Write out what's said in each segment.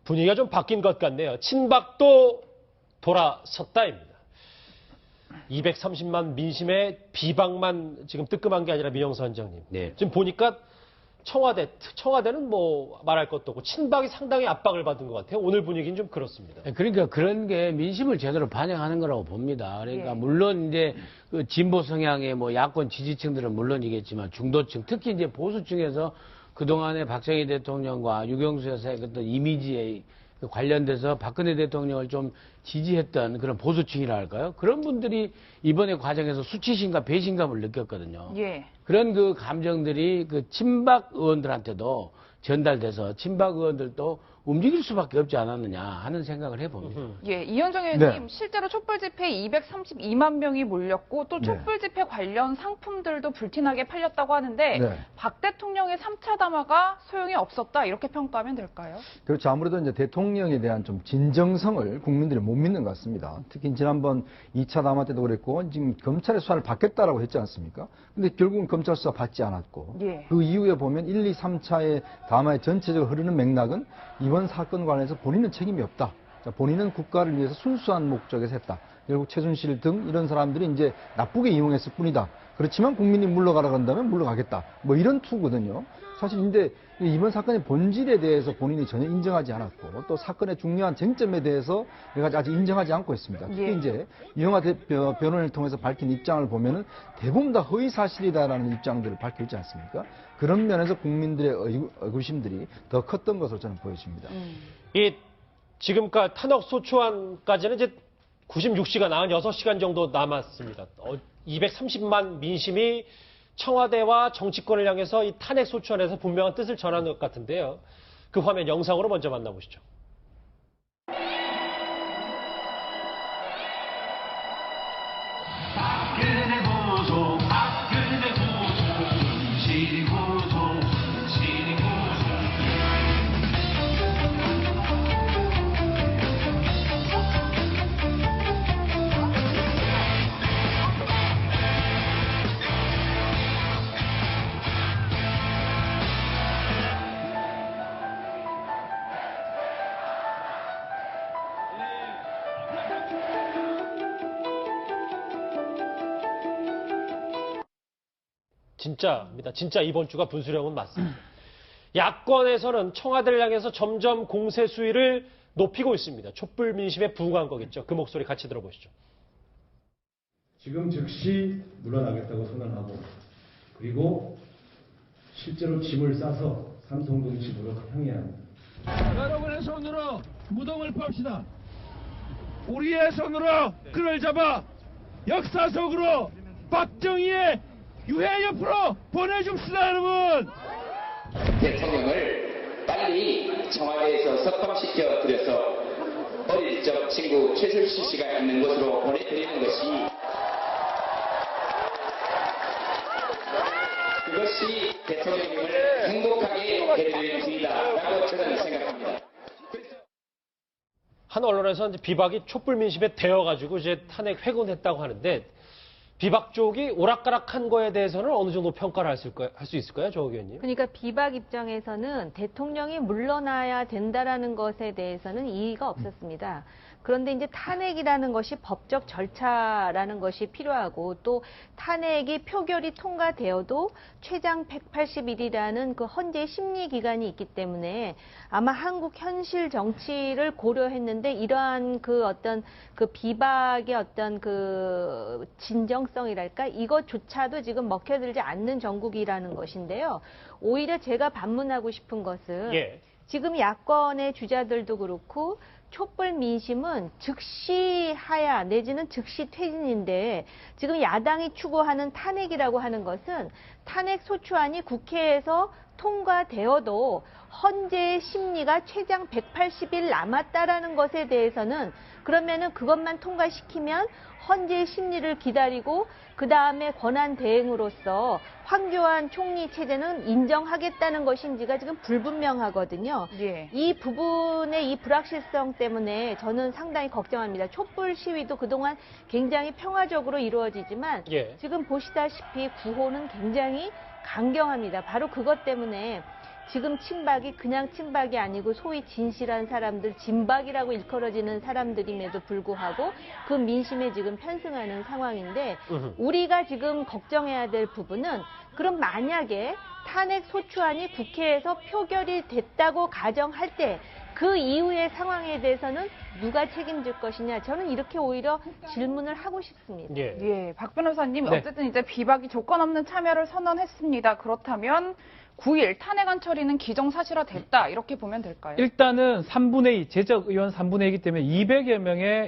분위기가 좀 바뀐 것 같네요. 친박도 돌아섰다입니다. 230만 민심의 비박만 지금 뜨끔한 게 아니라 민영수 원장님. 네. 지금 보니까 청와대는 뭐 말할 것도 없고 친박이 상당히 압박을 받은 것 같아요. 오늘 분위기는 좀 그렇습니다. 그러니까 그런 게 민심을 제대로 반영하는 거라고 봅니다. 그러니까 물론 이제 그 진보 성향의 뭐 야권 지지층들은 물론이겠지만 중도층, 특히 이제 보수층에서 그동안에 박정희 대통령과 유경수 여사의 어떤 이미지에 관련돼서 박근혜 대통령을 좀 지지했던 그런 보수층이라 할까요? 그런 분들이 이번에 과정에서 수치심과 배신감을 느꼈거든요. 예. 그런 그 감정들이 그 친박 의원들한테도 전달돼서 친박 의원들도 움직일 수밖에 없지 않았느냐 하는 생각을 해봅니다. 예, 이현정 의원님, 네. 실제로 촛불 집회에 232만 명이 몰렸고 또 네. 촛불 집회 관련 상품들도 불티나게 팔렸다고 하는데 네. 박 대통령의 3차 담화가 소용이 없었다 이렇게 평가하면 될까요? 그렇죠. 아무래도 이제 대통령에 대한 좀 진정성을 국민들이 못 믿는 것 같습니다. 특히 지난번 2차 담화 때도 그랬고 지금 검찰의 수사를 받겠다라고 했지 않습니까? 근데 결국은 검찰 수사 받지 않았고 예. 그 이후에 보면 1, 2, 3차의 담화의 전체적으로 흐르는 맥락은 이번 사건 관련해서 본인은 책임이 없다. 자, 본인은 국가를 위해서 순수한 목적에서 했다. 결국 최순실 등 이런 사람들이 이제 나쁘게 이용했을 뿐이다. 그렇지만 국민이 물러가라고 한다면 물러가겠다. 뭐 이런 투거든요. 사실 이제 이번 사건의 본질에 대해서 본인이 전혀 인정하지 않았고 또 사건의 중요한 쟁점에 대해서 아직 인정하지 않고 있습니다. 특히 예. 이제 이영하 변호인을 통해서 밝힌 입장을 보면은 대부분 다 허위 사실이다라는 입장들을 밝혔지 않습니까? 그런 면에서 국민들의 의구심들이 더 컸던 것으로 저는 보여집니다. 이 지금까지 탄핵 소추안까지는 이제 96시간, 96시간 정도 남았습니다. 230만 민심이 청와대와 정치권을 향해서 이 탄핵 소추안에서 분명한 뜻을 전하는 것 같은데요. 그 화면 영상으로 먼저 만나보시죠. 박근혜 보소, 박근혜 보소, 진실이 보소, 진실이 보소. 진짜입니다. 진짜 이번 주가 분수령은 맞습니다. 야권에서는 청와대를 향해서 점점 공세 수위를 높이고 있습니다. 촛불 민심에 부응한 거겠죠. 그 목소리 같이 들어보시죠. 지금 즉시 물러나겠다고 선언하고 그리고 실제로 짐을 싸서 삼성동 집으로 향해야 합니다. 여러분의 손으로 무덤을 팝시다. 우리의 손으로 그를 잡아 역사 속으로 박정희의 유해 옆으로 보내줍시다, 여러분. 대통령을 빨리 청와대에서 석방시켜 드려서 어릴 적 친구 최순실 씨가 있는 곳으로 보내드리는 것이 그것이 대통령님을 행복하게 해드리는 길이다라고 저는 생각합니다. 한 언론에서 이제 비박이 촛불 민심에 대어가지고 이제 탄핵 회군했다고 하는데 비박 쪽이 오락가락한 거에 대해서는 어느 정도 평가를 할 수 있을까요, 조 의원님? 그러니까 비박 입장에서는 대통령이 물러나야 된다라는 것에 대해서는 이의가 없었습니다. 그런데 이제 탄핵이라는 것이 법적 절차라는 것이 필요하고 또 탄핵이 표결이 통과되어도 최장 180일이라는 그 헌재 심리 기간이 있기 때문에 아마 한국 현실 정치를 고려했는데 이러한 그 어떤 그 비박의 어떤 그 진정성이랄까 이것조차도 지금 먹혀들지 않는 정국이라는 것인데요. 오히려 제가 반문하고 싶은 것은 지금 야권의 주자들도 그렇고 촛불 민심은 즉시 하야 내지는 즉시 퇴진인데 지금 야당이 추구하는 탄핵이라고 하는 것은 탄핵 소추안이 국회에서 통과되어도 헌재의 심리가 최장 180일 남았다라는 것에 대해서는 그러면은 그것만 통과시키면 헌재의 심리를 기다리고 그 다음에 권한 대행으로서 황교안 총리 체제는 인정하겠다는 것인지가 지금 불분명하거든요. 예. 이 부분의 이 불확실성 때문에 저는 상당히 걱정합니다. 촛불 시위도 그동안 굉장히 평화적으로 이루어지지만 지금 보시다시피 구호는 굉장히 강경합니다. 바로 그것 때문에 지금 친박이 그냥 친박이 아니고 소위 진실한 사람들, 진박이라고 일컬어지는 사람들임에도 불구하고 그 민심에 지금 편승하는 상황인데 우리가 지금 걱정해야 될 부분은 그럼 만약에 탄핵 소추안이 국회에서 표결이 됐다고 가정할 때 그 이후의 상황에 대해서는 누가 책임질 것이냐, 저는 이렇게 오히려 질문을 하고 싶습니다. 예, 박 변호사님 네. 어쨌든 이제 비박이 조건 없는 참여를 선언했습니다. 그렇다면 9일 탄핵안 처리는 기정사실화됐다 이렇게 보면 될까요? 일단은 3분의 2, 제적 의원 3분의 2이기 때문에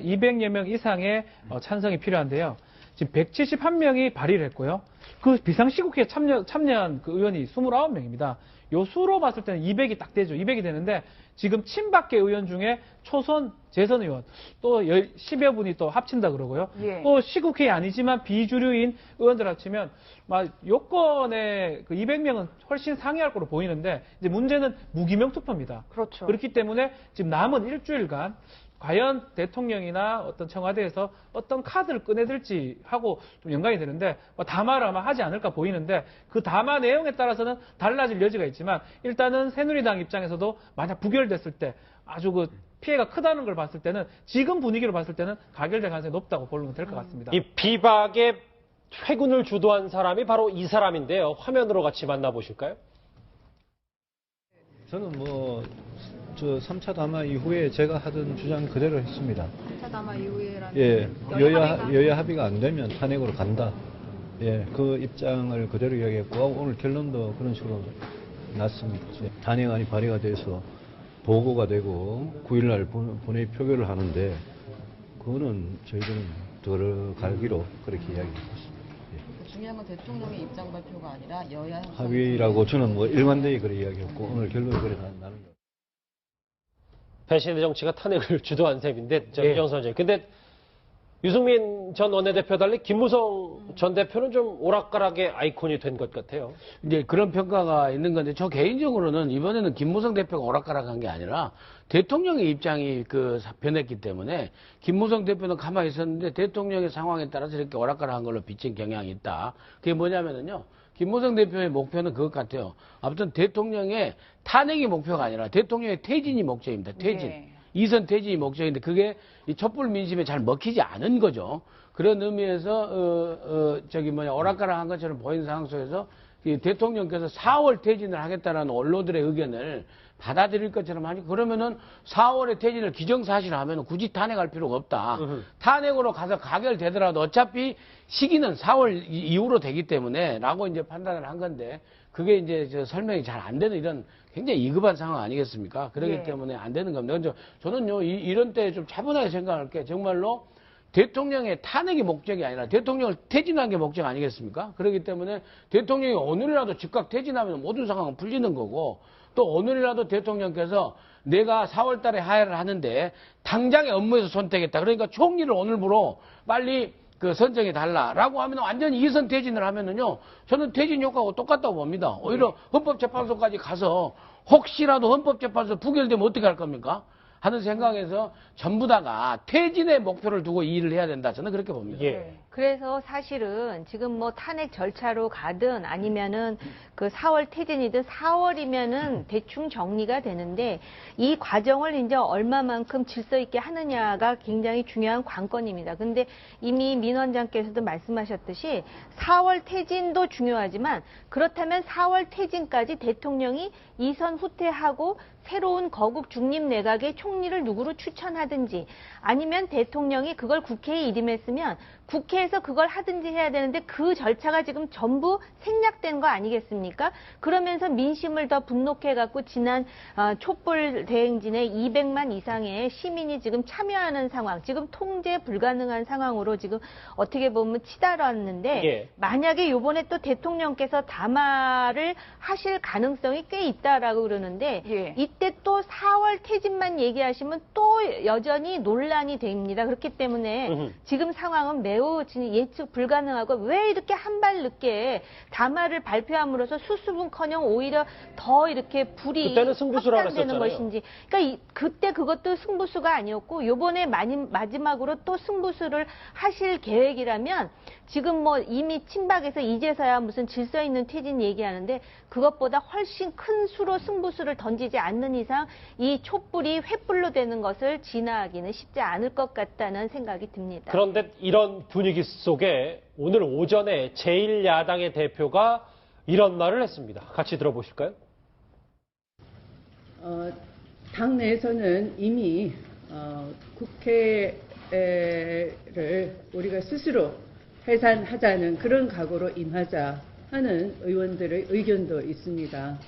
200여 명 이상의 찬성이 필요한데요. 지금 171명이 발의를 했고요. 그 비상시국회에 참여한 그 의원이 29명입니다. 요 수로 봤을 때는 200이 딱 되죠. 200이 되는데 지금 친박계 의원 중에 초선, 재선 의원 또 10여 분이 또 합친다 그러고요. 예. 또 시국회의 아니지만 비주류인 의원들 합치면 막 요건의 그 200명은 훨씬 상회할 거로 보이는데 이제 문제는 무기명 투표입니다. 그렇죠. 그렇기 때문에 지금 남은 일주일간 과연 대통령이나 어떤 청와대에서 어떤 카드를 꺼내들지 하고 좀 연관이 되는데 담화를 아마 하지 않을까 보이는데 그 담화 내용에 따라서는 달라질 여지가 있지만 일단은 새누리당 입장에서도 만약 부결됐을 때 아주 그 피해가 크다는 걸 봤을 때는 지금 분위기로 봤을 때는 가결될 가능성이 높다고 보면 될 것 같습니다. 이 비박의 회군을 주도한 사람이 바로 이 사람인데요. 화면으로 같이 만나보실까요? 저는 저 3차 담화 이후에 제가 하던 주장 그대로 했습니다. 3차 담화 이후에라는 예, 여야 합의가 안 되면 탄핵으로 간다. 예, 그 입장을 그대로 이야기했고 오늘 결론도 그런 식으로 났습니다. 탄핵안이 발의가 돼서 보고가 되고 9일날 본회의 표결을 하는데 그거는 저희들은 들어가기로 그렇게 이야기했습니다. 중요한 건 대통령의 입장 발표가 아니라 여야 합의라고 저는 일관되게 그래 이야기했고 오늘 결론이 그래 나는 거예요. 배신의 정치가 탄핵을 주도한 셈인데, 예. 유정선 선생님. 근데 유승민 전 원내대표 달리 김무성 전 대표는 좀 오락가락의 아이콘이 된 것 같아요. 이제 그런 평가가 있는 건데 저 개인적으로는 이번에는 김무성 대표가 오락가락한 게 아니라 대통령의 입장이 변했기 때문에 김무성 대표는 가만히 있었는데 대통령의 상황에 따라서 이렇게 오락가락한 걸로 비친 경향이 있다. 그게 뭐냐면은요. 김무성 대표의 목표는 그것 같아요. 아무튼 대통령의 탄핵이 목표가 아니라 대통령의 퇴진이 목적입니다. 퇴진. 네. 이선 퇴진이 목적인데 그게 이 촛불 민심에 잘 먹히지 않은 거죠. 그런 의미에서 오락가락한 것처럼 보이는 상황 속에서 이 대통령께서 4월 퇴진을 하겠다라는 언론들의 의견을 받아들일 것처럼 하니 그러면은 4월에 퇴진을 기정사실화하면 굳이 탄핵할 필요가 없다. 탄핵으로 가서 가결되더라도 어차피 시기는 4월 이후로 되기 때문에라고 이제 판단을 한 건데 그게 이제 설명이 잘 안 되는 이런 굉장히 이급한 상황 아니겠습니까? 그렇기 예. 때문에 안 되는 겁니다. 근데 저는요 이런 때 좀 차분하게 생각할 게 정말로 대통령의 탄핵이 목적이 아니라 대통령을 퇴진하는 게 목적 아니겠습니까? 그렇기 때문에 대통령이 오늘이라도 즉각 퇴진하면 모든 상황은 풀리는 거고 또 오늘이라도 대통령께서 내가 4월 달에 하야를 하는데 당장의 업무에서 선택했다. 그러니까 총리를 오늘부로 빨리 선정해 달라라고 하면 완전히 이선 퇴진을 하면은요. 저는 퇴진 효과하고 똑같다고 봅니다. 오히려 헌법재판소까지 가서 혹시라도 헌법재판소 부결되면 어떻게 할 겁니까? 하는 생각에서 전부 다가 퇴진의 목표를 두고 이 일을 해야 된다. 저는 그렇게 봅니다. 예. 그래서 사실은 지금 뭐 탄핵 절차로 가든 아니면은 그 4월 퇴진이든 4월이면은 대충 정리가 되는데 이 과정을 이제 얼마만큼 질서 있게 하느냐가 굉장히 중요한 관건입니다. 근데 이미 민 원장께서도 말씀하셨듯이 4월 퇴진도 중요하지만 그렇다면 4월 퇴진까지 대통령이 이선 후퇴하고 새로운 거국 중립 내각의 총리를 누구로 추천하든지 아니면 대통령이 그걸 국회에 일임했으면 국회에서 그걸 하든지 해야 되는데 그 절차가 지금 전부 생략된 거 아니겠습니까? 그러면서 민심을 더 분노케 해갖고 지난 촛불 대행진에 200만 이상의 시민이 지금 참여하는 상황, 지금 통제 불가능한 상황으로 지금 어떻게 보면 치달았는데 예. 만약에 요번에 또 대통령께서 담화를 하실 가능성이 꽤 있다라고 그러는데 예. 이때 또 4월 퇴진만 얘기하시면 또 여전히 논란이 됩니다. 그렇기 때문에 지금 상황은 매우 예측 불가능하고 왜 이렇게 한 발 늦게 담화를 발표함으로써 수습은커녕 오히려 더 이렇게 불이 그때는 승부수라고 확산되는 했었잖아요. 것인지. 그러니까 그때 그것도 승부수가 아니었고 요번에 마지막으로 또 승부수를 하실 계획이라면 지금 뭐 이미 친박에서 이제서야 무슨 질서 있는 퇴진 얘기하는데 그것보다 훨씬 큰 수로 승부수를 던지지 않는 이상 이 촛불이 횃불로 되는 것을 진화하기는 쉽지 않을 것 같다는 생각이 듭니다. 그런데 이런 분위기 속에 오늘 오전에 제1야당의 대표가 이런 말을 했습니다. 같이 들어보실까요? 당내에서는 이미 국회를 우리가 스스로 해산하자는 그런 각오로 임하자 하는 의원들의 의견도 있습니다.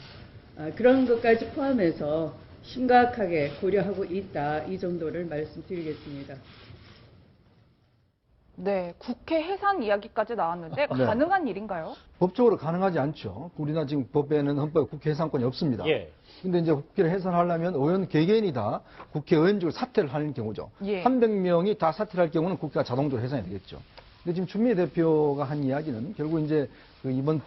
그런 것까지 포함해서 심각하게 고려하고 있다. 이 정도를 말씀드리겠습니다. 네, 국회 해산 이야기까지 나왔는데 네. 가능한 일인가요? 법적으로 가능하지 않죠. 우리나라 지금 법에는 헌법에 국회 해산권이 없습니다. 예. 근데 이제 국회를 해산하려면 의원 개개인이 다 국회의원직을 사퇴를 하는 경우죠. 예. 300명이 다 사퇴를 할 경우는 국회가 자동적으로 해산이 되겠죠. 근데 지금 추미애 대표가 한 이야기는 결국 이제 그 이번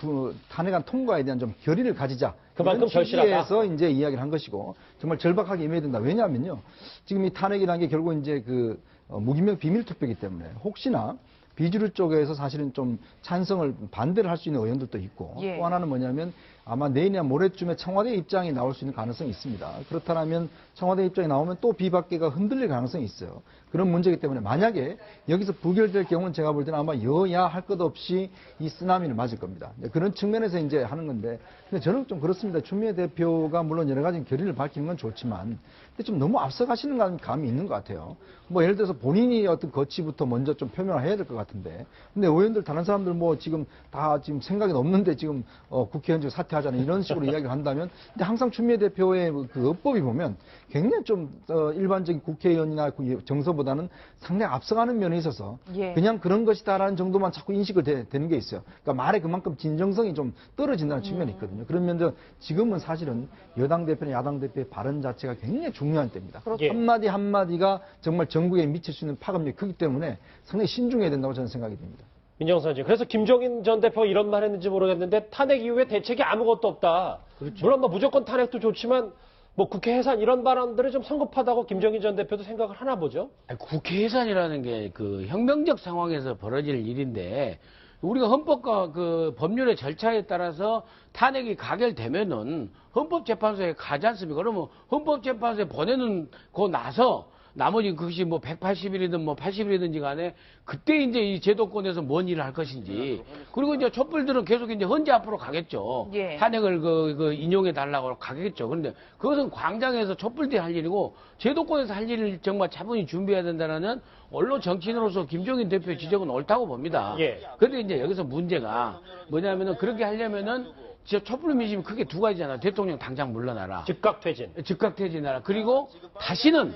탄핵안 통과에 대한 좀 결의를 가지자. 그만큼 절실하다. 에서 이제 이야기를 한 것이고 정말 절박하게 임해야 된다. 왜냐하면요. 지금 이 탄핵이라는 게 결국 이제 그 무기명 비밀 투표이기 때문에 혹시나 비주류 쪽에서 사실은 좀 찬성을 반대를 할 수 있는 의원들도 있고 예. 또 하나는 뭐냐면 아마 내일이나 모레쯤에 청와대 입장이 나올 수 있는 가능성이 있습니다. 그렇다면 청와대 입장이 나오면 또 비박계가 흔들릴 가능성이 있어요. 그런 문제이기 때문에 만약에 여기서 부결될 경우는 제가 볼 때는 아마 여야 할 것 없이 이 쓰나미를 맞을 겁니다. 그런 측면에서 이제 하는 건데 근데 저는 좀 그렇습니다. 추미애 대표가 물론 여러 가지 결의를 밝히는 건 좋지만 근데 좀 너무 앞서가시는 감이 있는 것 같아요. 뭐 예를 들어서 본인이 어떤 거치부터 먼저 좀 표명을 해야 될 것 같은데 근데 의원들 다른 사람들 뭐 지금 다 지금 생각이 없는데 지금 국회의원직 사퇴하자는 이런 식으로 이야기를 한다면 근데 항상 추미애 대표의 그 어법이 보면 굉장히 좀 일반적인 국회의원이나 정서보다는 상당히 앞서가는 면에 있어서 예. 그냥 그런 것이다라는 정도만 자꾸 인식을 되는 게 있어요. 그러니까 말에 그만큼 진정성이 좀 떨어진다는 측면이 있거든요. 그런 면에서 지금은 사실은 여당 대표나 야당 대표의 발언 자체가 굉장히 중요한 때입니다. 그렇죠. 한마디 한마디가 정말 전국에 미칠 수 있는 파급력이 크기 때문에 상당히 신중해야 된다고 저는 생각이 듭니다. 민정수 의원님, 그래서 김종인 전 대표가 이런 말 했는지 모르겠는데 탄핵 이후에 대책이 아무것도 없다. 물론 뭐 무조건 탄핵도 좋지만 뭐 국회 해산 이런 발언들이 좀 성급하다고 김종인 전 대표도 생각을 하나 보죠. 국회 해산이라는 게 그 혁명적 상황에서 벌어질 일인데 우리가 헌법과 그 법률의 절차에 따라서 탄핵이 가결되면은 헌법재판소에 가지 않습니까? 그러면 헌법재판소에 보내놓고 나서 나머지 그것이 뭐 180일이든 뭐 80일이든지 간에 그때 이제 이 제도권에서 뭔 일을 할 것인지 그리고 이제 촛불들은 계속 이제 헌재 앞으로 가겠죠. 예. 탄핵을 그 인용해 달라고 가겠죠. 그런데 그것은 광장에서 촛불들이 할 일이고 제도권에서 할 일을 정말 차분히 준비해야 된다는 언론 정치인으로서 김종인 대표의 지적은 옳다고 봅니다. 예. 그런데 이제 여기서 문제가 뭐냐면은 그렇게 하려면은 진짜 촛불 민심이 크게 두 가지잖아. 대통령 당장 물러나라. 즉각 퇴진. 즉각 퇴진하라. 그리고 다시는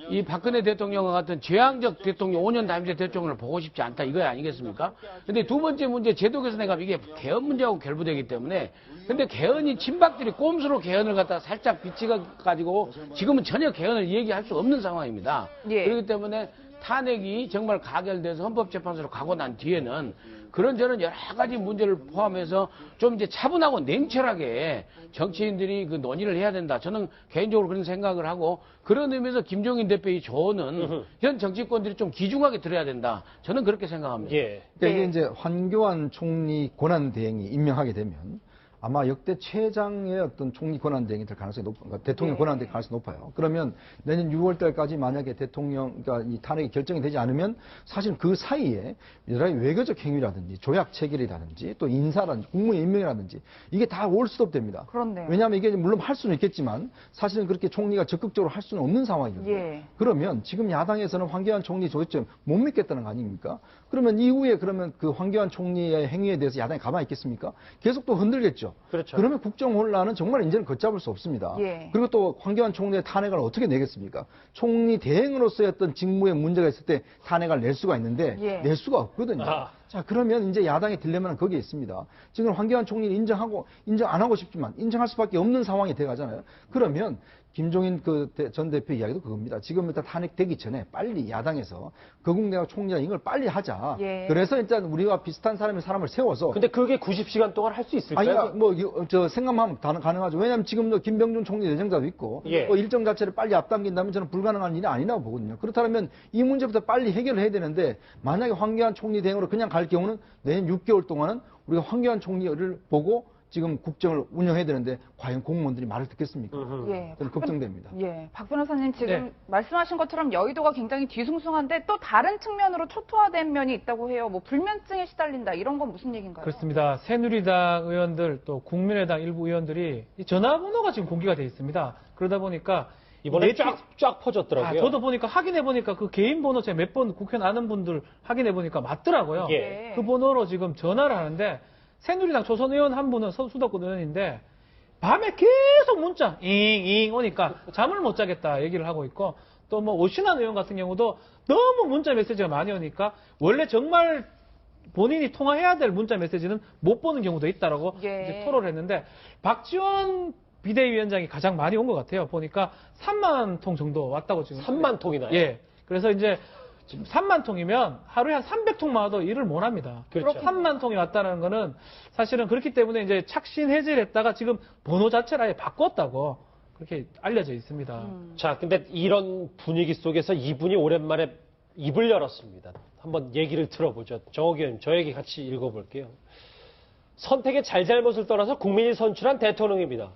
이 박근혜 대통령과 같은 재앙적 대통령, 5년 단임제 대통령을 보고 싶지 않다. 이거 아니겠습니까? 근데 두 번째 문제, 제도 개선에 가면 이게 개헌 문제하고 결부되기 때문에 근데 개헌이 친박들이 꼼수로 개헌을 갖다 살짝 비치가지고 지금은 전혀 개헌을 얘기할 수 없는 상황입니다. 예. 그렇기 때문에 탄핵이 정말 가결돼서 헌법재판소로 가고 난 뒤에는 그런저런 여러 가지 문제를 포함해서 좀 이제 차분하고 냉철하게 정치인들이 그 논의를 해야 된다. 저는 개인적으로 그런 생각을 하고 그런 의미에서 김종인 대표의 조언은 현 정치권들이 좀 귀중하게 들어야 된다. 저는 그렇게 생각합니다. 예. 그러니까 이게 이제 황교안 총리 권한대행이 임명하게 되면 아마 역대 최장의 어떤 총리 권한대행이 될 가능성이 그러니까 대통령 권한대행 가능성이 높아요. 그러면 내년 6월 달까지 만약에 대통령, 그러니까 이 탄핵이 결정이 되지 않으면 사실 그 사이에 여러 가지 외교적 행위라든지 조약 체결이라든지 또 인사라든지 국무위원 임명이라든지 이게 다 올 수도 없답니다. 그렇네요. 왜냐하면 이게 물론 할 수는 있겠지만 사실은 그렇게 총리가 적극적으로 할 수는 없는 상황이거든요. 예. 그러면 지금 야당에서는 황교안 총리 도대체 못 믿겠다는 거 아닙니까? 그러면 이후에 그러면 그 황교안 총리의 행위에 대해서 야당이 가만히 있겠습니까? 계속 또 흔들겠죠. 그렇죠. 그러면 국정 혼란은 정말 이제는 걷잡을 수 없습니다. 예. 그리고 또 황교안 총리의 탄핵을 어떻게 내겠습니까? 총리 대행으로서의 어떤 직무에 문제가 있을 때 탄핵을 낼 수가 있는데 예. 낼 수가 없거든요. 아. 자, 그러면 이제 야당의 딜레마는 거기에 있습니다. 지금 황교안 총리를 인정 안 하고 싶지만 인정할 수밖에 없는 상황이 돼 가잖아요. 그러면 김종인 전 대표 이야기도 그겁니다. 지금 일단 탄핵되기 전에 빨리 야당에서 거국내각 총리랑 이걸 빨리 하자. 예. 그래서 일단 우리와 비슷한 사람을 세워서. 근데 그게 90시간 동안 할 수 있을까요? 아니, 생각하면 가능하죠. 왜냐하면 지금도 김병준 총리 내정자도 있고, 예. 일정 자체를 빨리 앞당긴다면 저는 불가능한 일이 아니라고 보거든요. 그렇다면 이 문제부터 빨리 해결을 해야 되는데, 만약에 황교안 총리 대행으로 그냥 갈 경우는 내년 6개월 동안은 우리가 황교안 총리를 보고 지금 국정을 운영해야 되는데 과연 공무원들이 말을 듣겠습니까? 예, 저는 걱정됩니다. 예, 박 변호사님 지금 네. 말씀하신 것처럼 여의도가 굉장히 뒤숭숭한데 또 다른 측면으로 초토화된 면이 있다고 해요. 뭐 불면증에 시달린다 이런 건 무슨 얘기인가요? 그렇습니다. 새누리당 의원들 또 국민의당 일부 의원들이 이 전화번호가 지금 공개가 돼 있습니다. 그러다 보니까 이번에 쫙 퍼졌더라고요. 저도 보니까 확인해 보니까 그 개인 번호 제가 몇 번 국회의원 아는 분들 확인해 보니까 맞더라고요. 예. 그 번호로 지금 전화를 하는데 새누리당 초선 의원 한 분은 수도권 의원인데 밤에 계속 문자 잉잉 오니까 잠을 못 자겠다 얘기를 하고 있고 또 뭐 오신환 의원 같은 경우도 너무 문자 메시지가 많이 오니까 원래 정말 본인이 통화해야 될 문자 메시지는 못 보는 경우도 있다라고 예. 이제 토로를 했는데 박지원 비대위원장이 가장 많이 온 것 같아요. 보니까 3만 통 정도 왔다고 지금. 3만 통이나요? 예. 그래서 이제 지금 3만 통이면 하루에 한 300통만 와도 일을 못 합니다. 그렇죠. 3만 통이 왔다는 거는 사실은 그렇기 때문에 이제 착신 해제를 했다가 지금 번호 자체를 아예 바꿨다고 그렇게 알려져 있습니다. 자, 근데 이런 분위기 속에서 이분이 오랜만에 입을 열었습니다. 한번 얘기를 들어보죠. 정옥 의원님, 저 얘기 같이 읽어볼게요. 선택의 잘잘못을 떠나서 국민이 선출한 대통령입니다.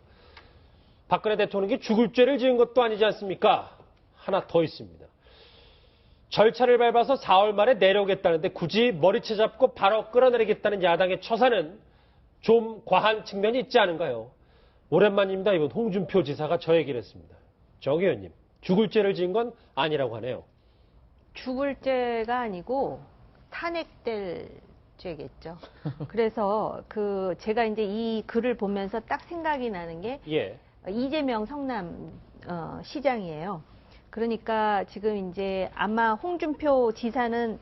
박근혜 대통령이 죽을 죄를 지은 것도 아니지 않습니까? 하나 더 있습니다. 절차를 밟아서 4월 말에 내려오겠다는데 굳이 머리채 잡고 바로 끌어내리겠다는 야당의 처사는 좀 과한 측면이 있지 않은가요? 오랜만입니다. 이번 홍준표 지사가 저 얘기를 했습니다. 정 의원님, 죽을 죄를 지은 건 아니라고 하네요. 죽을 죄가 아니고 탄핵될 죄겠죠. 그래서 제가 이제 이 글을 보면서 딱 생각이 나는 게 예. 이재명 성남 시장이에요. 그러니까 지금 이제 아마 홍준표 지사는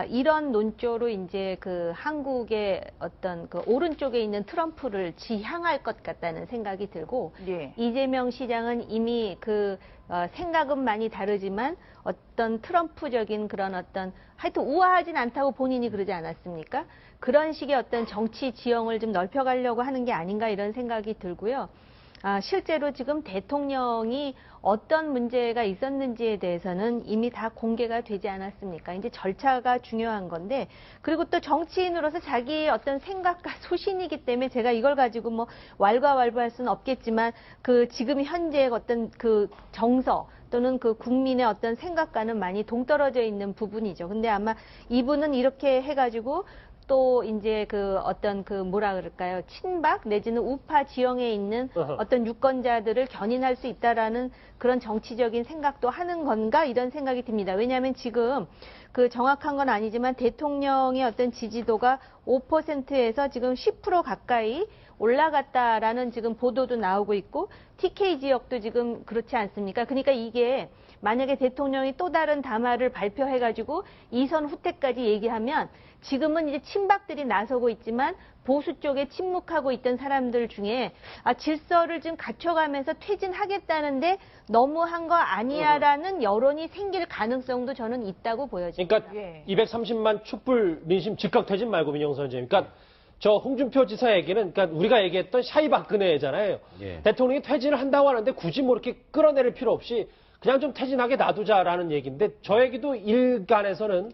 이런 논조로 이제 한국의 어떤 오른쪽에 있는 트럼프를 지향할 것 같다는 생각이 들고 예. 이재명 시장은 이미 생각은 많이 다르지만 어떤 트럼프적인 그런 어떤 하여튼 우아하진 않다고 본인이 그러지 않았습니까? 그런 식의 어떤 정치 지형을 좀 넓혀가려고 하는 게 아닌가 이런 생각이 들고요. 실제로 지금 대통령이 어떤 문제가 있었는지에 대해서는 이미 다 공개가 되지 않았습니까? 이제 절차가 중요한 건데, 그리고 또 정치인으로서 자기의 어떤 생각과 소신이기 때문에 제가 이걸 가지고 뭐 왈가왈부할 수는 없겠지만 지금 현재의 어떤 정서 또는 국민의 어떤 생각과는 많이 동떨어져 있는 부분이죠. 근데 아마 이분은 이렇게 해가지고 또 이제 뭐라 그럴까요? 친박 내지는 우파 지형에 있는 어떤 유권자들을 견인할 수 있다라는 그런 정치적인 생각도 하는 건가 이런 생각이 듭니다. 왜냐하면 지금 정확한 건 아니지만 대통령의 어떤 지지도가 5%에서 지금 10% 가까이 올라갔다라는 지금 보도도 나오고 있고 TK 지역도 지금 그렇지 않습니까? 그러니까 이게 만약에 대통령이 또 다른 담화를 발표해가지고 이선 후퇴까지 얘기하면 지금은 이제 친박들이 나서고 있지만 보수 쪽에 침묵하고 있던 사람들 중에 질서를 좀 갖춰가면서 퇴진하겠다는데 너무한 거 아니야라는 여론이 생길 가능성도 저는 있다고 보여집니다. 그러니까 230만 촛불 민심 즉각 퇴진 말고 민영 선생님. 그러니까 저 홍준표 지사 얘기는 그러니까 우리가 얘기했던 샤이 박근혜잖아요. 예. 대통령이 퇴진을 한다고 하는데 굳이 뭐 이렇게 끌어내릴 필요 없이 그냥 좀 퇴진하게 놔두자라는 얘기인데 저 얘기도 일간에서는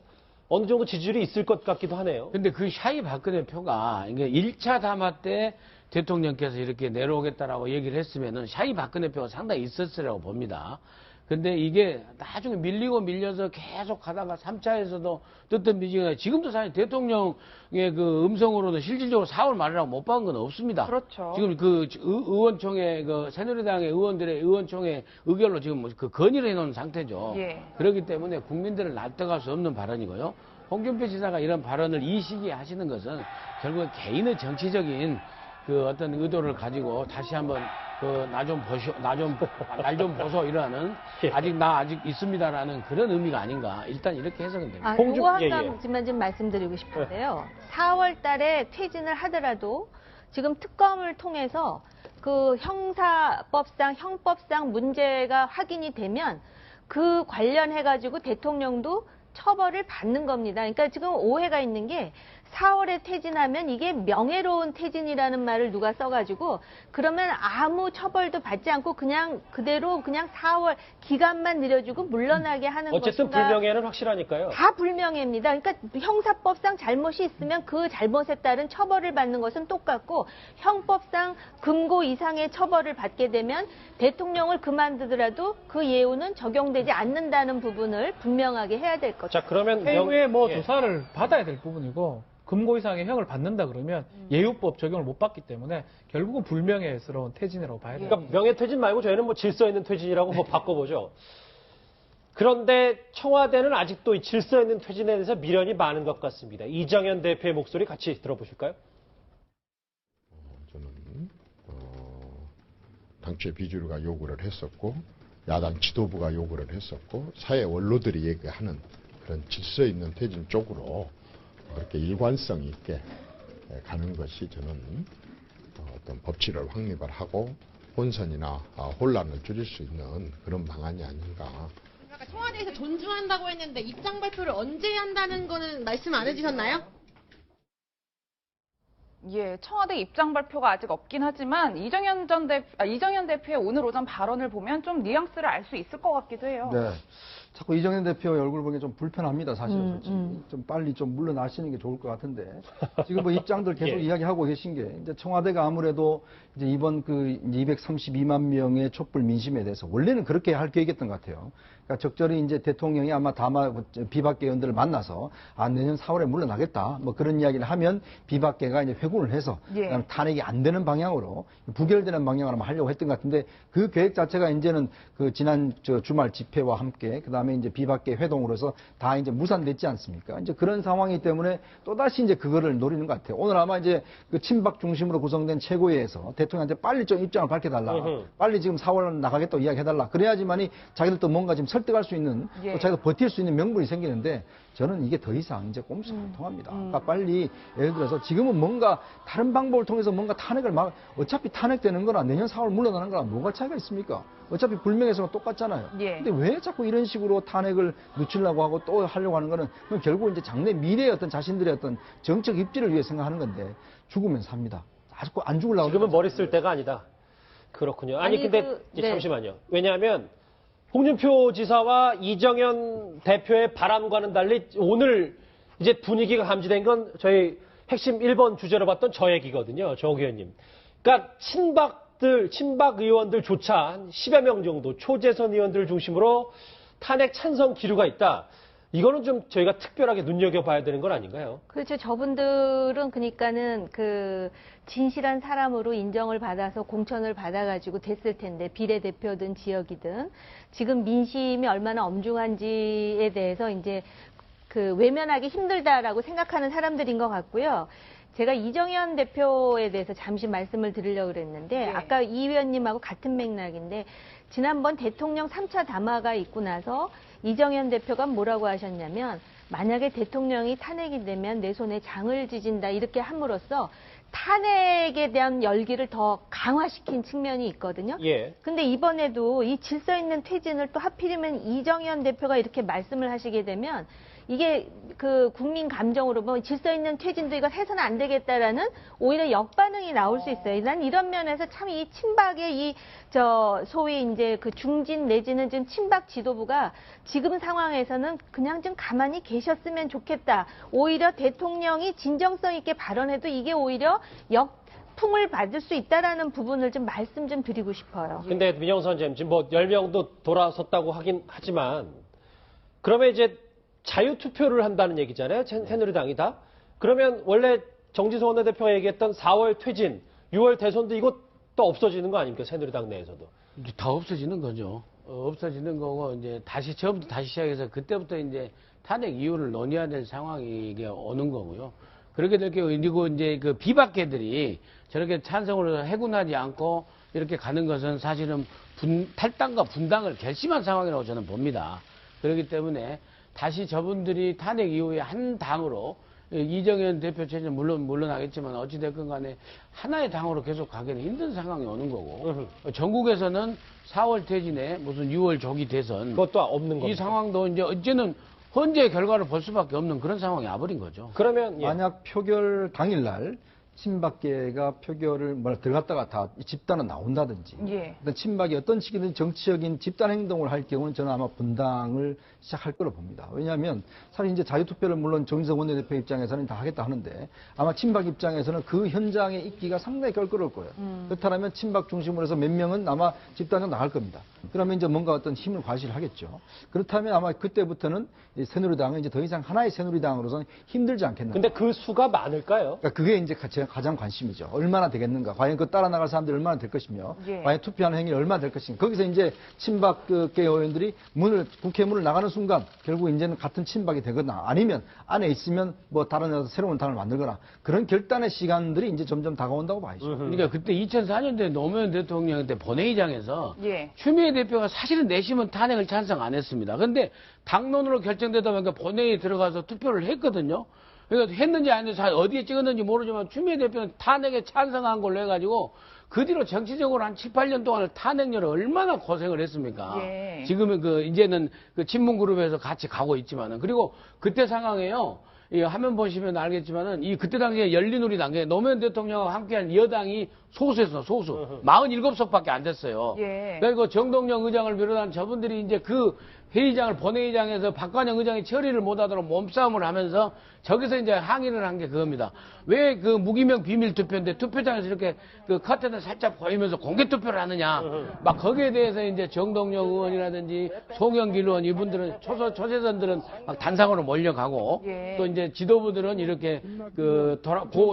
어느 정도 지지율이 있을 것 같기도 하네요. 근데 샤이 박근혜 표가 이게 1차 담화 때 대통령께서 이렇게 내려오겠다라고 얘기를 했으면은 샤이 박근혜 표가 상당히 있었으라고 봅니다. 근데 이게 나중에 밀려서 계속 하다가 3차에서도 뜯던 미지가 지금도 사실 대통령의 음성으로도 실질적으로 4월 말이라고 못 박은 건 없습니다. 그렇죠. 지금 의원총회 새누리당의 의원들의 의원총회 의결로 지금 건의를 해놓은 상태죠. 예. 그렇기 때문에 국민들을 납득할 수 없는 발언이고요. 홍준표 지사가 이런 발언을 이 시기에 하시는 것은 결국 개인의 정치적인 어떤 의도를 가지고 다시 한번 날 좀 보소 이러는 아직 있습니다라는 그런 의미가 아닌가. 일단 이렇게 해석은 됩니다. 요거 한 가지만 좀 말씀드리고 싶은데요. 4월 달에 퇴진을 하더라도 지금 특검을 통해서 그 형법상 문제가 확인이 되면 그 관련해가지고 대통령도 처벌을 받는 겁니다. 그러니까 지금 오해가 있는 게 4월에 퇴진하면 이게 명예로운 퇴진이라는 말을 누가 써가지고 그러면 아무 처벌도 받지 않고 그냥 그대로 그냥 4월 기간만 늘려주고 물러나게 하는 어쨌든 것인가. 불명예는 확실하니까요. 다 불명예입니다. 그러니까 형사법상 잘못이 있으면 그 잘못에 따른 처벌을 받는 것은 똑같고 형법상 금고 이상의 처벌을 받게 되면 대통령을 그만두더라도 그 예우는 적용되지 않는다는 부분을 분명하게 해야 될 거죠. 자, 그러면 향후에 뭐 예. 조사를 받아야 될 부분이고 금고 이상의 형을 받는다 그러면 예우법 적용을 못 받기 때문에 결국은 불명예스러운 퇴진이라고 봐야 돼요. 그러니까 명예퇴진 말고 저희는 뭐 질서 있는 퇴진이라고 뭐 바꿔보죠. 그런데 청와대는 아직도 이 질서 있는 퇴진에 대해서 미련이 많은 것 같습니다. 이정현 대표의 목소리 같이 들어보실까요? 저는 당초에 비주류가 요구를 했었고 야당 지도부가 요구를 했었고 사회 원로들이 얘기하는 그런 질서 있는 퇴진 쪽으로 그렇게 일관성 있게 가는 것이 저는 어떤 법치를 확립을 하고 혼선이나 혼란을 줄일 수 있는 그런 방안이 아닌가. 아까 청와대에서 존중한다고 했는데 입장 발표를 언제 한다는 거는 말씀 안 해주셨나요? 예, 청와대 입장 발표가 아직 없긴 하지만 이정현 대표의 오늘 오전 발언을 보면 좀 뉘앙스를 알 수 있을 것 같기도 해요. 네. 자꾸 이정현 대표 얼굴 보기 좀 불편합니다, 사실은. 솔직히. 좀 빨리 좀 물러나시는 게 좋을 것 같은데. 지금 뭐 입장들 계속 예. 이야기하고 계신 게, 이제 청와대가 아무래도 이제 이번 그 232만 명의 촛불 민심에 대해서 원래는 그렇게 할 계획이었던 것 같아요. 그러니까 적절히 이제 대통령이 아마 비박계 의원들을 만나서 내년 4월에 물러나겠다. 뭐 그런 이야기를 하면 비박계가 이제 회군을 해서 예. 그다음에 탄핵이 안 되는 방향으로 부결되는 방향으로 하려고 했던 것 같은데 그 계획 자체가 이제는 그 지난 주말 집회와 함께 그다음에 이제 비박계 회동으로서 다 이제 무산됐지 않습니까? 이제 그런 상황이기 때문에 또다시 이제 그거를 노리는 것 같아요. 오늘 아마 이제 그 친박 중심으로 구성된 최고위에서 대통령한테 빨리 좀 입장을 밝혀달라. 빨리 지금 4월 나가겠다고 이야기해달라. 그래야지만이 자기들도 뭔가 지금 설득할 수 있는 예. 또 자기도 버틸 수 있는 명분이 생기는데 저는 이게 더 이상 이제 꼼수가 안 통합니다. 그러니까 빨리 예를 들어서 지금은 뭔가 다른 방법을 통해서 뭔가 탄핵을 어차피 탄핵되는 거나 내년 4월 물러나는 거랑 뭐가 차이가 있습니까? 어차피 불명예성은 똑같잖아요. 예. 근데 왜 자꾸 이런 식으로 탄핵을 늦추려고 하고 또 하려고 하는 거는 그럼 결국 이제 장래 미래의 어떤 자신들의 어떤 정책 입지를 위해 생각하는 건데 죽으면 삽니다. 아직도 안 죽으려고. 지금은 머리 쓸 때가 아니다. 그렇군요. 아니 근데 네. 잠시만요. 왜냐하면 홍준표 지사와 이정현 대표의 바람과는 달리 오늘 이제 분위기가 감지된 건 저희 핵심 1번 주제로 봤던 저 얘기거든요. 정 의원님. 그러니까 친박 의원들조차 한 10여 명 정도 초재선 의원들 중심으로 탄핵 찬성 기류가 있다. 이거는 좀 저희가 특별하게 눈여겨봐야 되는 건 아닌가요? 그렇죠. 저분들은 그러니까는 그 진실한 사람으로 인정을 받아서 공천을 받아가지고 됐을 텐데 비례대표든 지역이든 지금 민심이 얼마나 엄중한지에 대해서 이제 그 외면하기 힘들다라고 생각하는 사람들인 것 같고요. 제가 이정현 대표에 대해서 잠시 말씀을 드리려고 그랬는데 네. 아까 이 의원님하고 같은 맥락인데 지난번 대통령 3차 담화가 있고 나서 이정현 대표가 뭐라고 하셨냐면 만약에 대통령이 탄핵이 되면 내 손에 장을 지진다 이렇게 함으로써 탄핵에 대한 열기를 더 강화시킨 측면이 있거든요. 예. 근데 이번에도 이 질서 있는 퇴진을 또 하필이면 이정현 대표가 이렇게 말씀을 하시게 되면 이게 그 국민 감정으로 보면 질서 있는 퇴진도 이거 해서는 안 되겠다라는 오히려 역반응이 나올 수 있어요. 난 이런 면에서 참 이 친박의 소위 이제 그 중진 내지는 지금 친박 지도부가 지금 상황에서는 그냥 좀 가만히 계셨으면 좋겠다. 오히려 대통령이 진정성 있게 발언해도 이게 오히려 풍을 받을 수 있다라는 부분을 좀 말씀 좀 드리고 싶어요. 근데 민영선 선생님 지금 뭐 10명도 돌아섰다고 하긴 하지만 그러면 이제 자유투표를 한다는 얘기잖아요. 새누리당이다. 그러면 원래 정지선 원내대표가 얘기했던 4월 퇴진, 6월 대선도 이거 또 없어지는 거 아닙니까? 새누리당 내에서도. 이제 다 없어지는 거죠. 없어지는 거고 이제 다시 처음부터 다시 시작해서 그때부터 이제 탄핵 이유를 논의해야 될 상황이 이게 오는 거고요. 그렇게 될 경우 그리고 이제 그 비박계들이 저렇게 찬성을 해군하지 않고 이렇게 가는 것은 사실은 탈당과 분당을 결심한 상황이라고 저는 봅니다. 그렇기 때문에 다시 저분들이 탄핵 이후에 한 당으로 이정현 대표 체제는 물러나겠지만 어찌됐건 간에 하나의 당으로 계속 가기는 힘든 상황이 오는 거고 전국에서는 4월 퇴진에 무슨 6월 조기 대선 그것도 없는 겁니다. 이 상황도 이제 어제는 헌재의 결과를 볼 수밖에 없는 그런 상황이 와버린 거죠. 그러면 만약 표결 당일날 친박계가 표결을 들어갔다가 다 집단은 나온다든지 예. 어떤 친박이 어떤 식이든 정치적인 집단 행동을 할 경우는 저는 아마 분당을 시작할 거로 봅니다. 왜냐하면 사실 이제 자유투표를 물론 정의석 원내대표 입장에서는 다 하겠다 하는데 아마 친박 입장에서는 그 현장에 있기가 상당히 껄끄러울 거예요. 그렇다면 친박 중심으로 해서 몇 명은 아마 집단으로 나갈 겁니다. 그러면 이제 뭔가 어떤 힘을 과시하겠죠. 그렇다면 아마 그때부터는 이 새누리당은 이제 더 이상 하나의 새누리당으로서는 힘들지 않겠나. 근데 그 수가 많을까요? 그러니까 그게 이제 제가 가장 관심이죠. 얼마나 되겠는가. 과연 그 따라 나갈 사람들이 얼마나 될 것이며, 예. 과연 투표하는 행위가 얼마나 될 것인가. 거기서 이제 친박계 의원들이 국회 문을 나가는 순간 결국 이제는 같은 친박이 되거나 아니면 안에 있으면 뭐 다른 새로운 당을 만들거나 그런 결단의 시간들이 이제 점점 다가온다고 봐야죠. 그러니까 그때 2004년도에 노무현 대통령 때 본회의장에서 예. 추미애 대표가 사실은 내심은 탄핵을 찬성 안 했습니다. 근데 당론으로 결정되다 보니까 본회의에 들어가서 투표를 했거든요. 그러니까 했는지 안 했는지 어디에 찍었는지 모르지만 추미애 대표는 탄핵에 찬성한 걸로 해가지고 그 뒤로 정치적으로 한 7, 8년 동안을 탄핵료를 얼마나 고생을 했습니까? 예. 지금은 이제는 그 친문그룹에서 같이 가고 있지만은 그리고 그때 상황에요. 이 화면 보시면 알겠지만은 그때 당시에 열린우리당 노무현 대통령과 함께한 여당이 소수였어, 소수. 47석밖에 안 됐어요. 예. 그리고 정동영 의장을 비롯한 저분들이 이제 그 회의장을 본회의장에서 박관영 의장이 처리를 못하도록 몸싸움을 하면서 저기서 이제 항의를 한 게 그겁니다. 왜 그 무기명 비밀 투표인데 투표장에서 이렇게 그 커튼을 살짝 보이면서 공개 투표를 하느냐. 막 거기에 대해서 이제 정동영 의원이라든지 송영길 의원 이분들은 초세선들은 막 단상으로 몰려가고 예. 또 이제 지도부들은 이렇게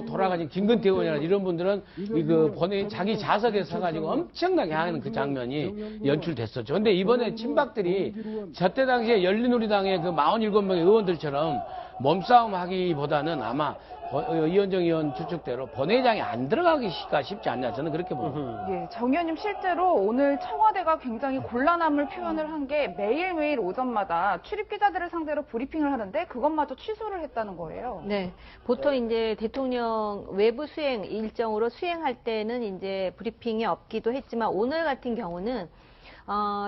돌아가신 김근태 의원이나 이런 분들은 그 본회의 자기 좌석에 서가지고 엄청나게 하는 그 장면이 연출됐었죠. 근데 이번에 친박들이 저때 당시에 열린우리당의 그 47명의 의원들처럼 몸싸움 하기보다는 아마 이현정 의원 추측대로 본회의장에 안 들어가기가 쉽지 않냐 저는 그렇게 봅니다. 예, 정 의원님 실제로 오늘 청와대가 굉장히 곤란함을 표현을 한 게 매일매일 오전마다 출입 기자들을 상대로 브리핑을 하는데 그것마저 취소를 했다는 거예요. 네. 보통 이제 대통령 외부 수행 일정으로 수행할 때는 이제 브리핑이 없기도 했지만 오늘 같은 경우는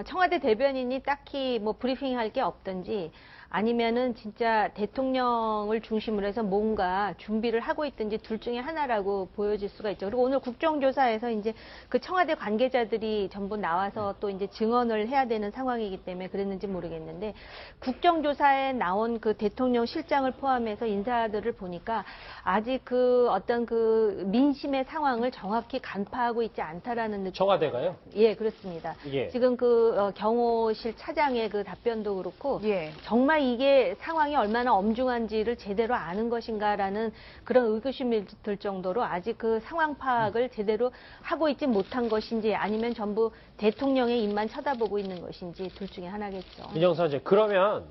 청와대 대변인이 딱히 뭐 브리핑할 게 없든지 아니면은 진짜 대통령을 중심으로 해서 뭔가 준비를 하고 있든지 둘 중에 하나라고 보여질 수가 있죠. 그리고 오늘 국정조사에서 이제 그 청와대 관계자들이 전부 나와서 또 이제 증언을 해야 되는 상황이기 때문에 그랬는지 모르겠는데 국정조사에 나온 그 대통령 실장을 포함해서 인사들을 보니까 아직 그 어떤 그 민심의 상황을 정확히 간파하고 있지 않다라는 느낌. 청와대가요? 예, 그렇습니다. 예. 지금 그 경호실 차장의 그 답변도 그렇고 예. 정말 이게 상황이 얼마나 엄중한지를 제대로 아는 것인가라는 그런 의구심이 들 정도로 아직 그 상황 파악을 제대로 하고 있지 못한 것인지 아니면 전부 대통령의 입만 쳐다보고 있는 것인지 둘 중에 하나겠죠. 민정수 선생, 그러면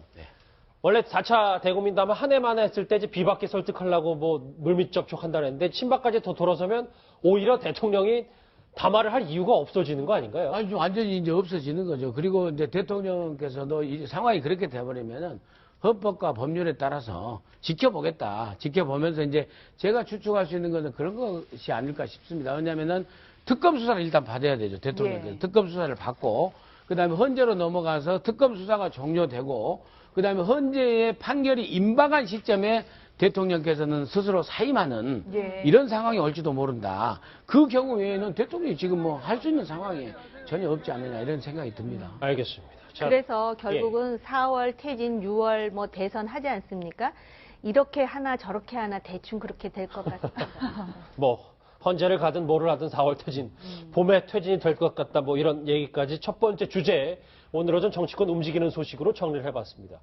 원래 4차 대국민담화 한 해만 했을 때 이제 비박계 설득하려고 뭐 물밑 접촉한다는 했는데 친박까지 더 돌아서면 오히려 대통령이 담화를 할 이유가 없어지는 거 아닌가요? 아니, 완전히 이제 없어지는 거죠. 그리고 이제 대통령께서도 이 상황이 그렇게 돼버리면은 헌법과 법률에 따라서 지켜보겠다. 지켜보면서 이제 제가 추측할 수 있는 것은 그런 것이 아닐까 싶습니다. 왜냐면은 특검 수사를 일단 받아야 되죠. 대통령께서. 예. 특검 수사를 받고, 그 다음에 헌재로 넘어가서 특검 수사가 종료되고, 그 다음에 헌재의 판결이 임박한 시점에 대통령께서는 스스로 사임하는 예. 이런 상황이 올지도 모른다. 그 경우 외에는 대통령이 지금 뭐 할 수 있는 상황이 전혀 없지 않느냐 이런 생각이 듭니다. 알겠습니다. 자, 그래서 결국은 4월 퇴진, 6월 뭐 대선 하지 않습니까? 이렇게 하나 저렇게 하나 대충 그렇게 될 것 같습니다. 뭐 헌재를 가든 뭐를 하든 4월 퇴진, 봄에 퇴진이 될 것 같다 뭐 이런 얘기까지 첫 번째 주제 오늘 오전 정치권 움직이는 소식으로 정리를 해봤습니다.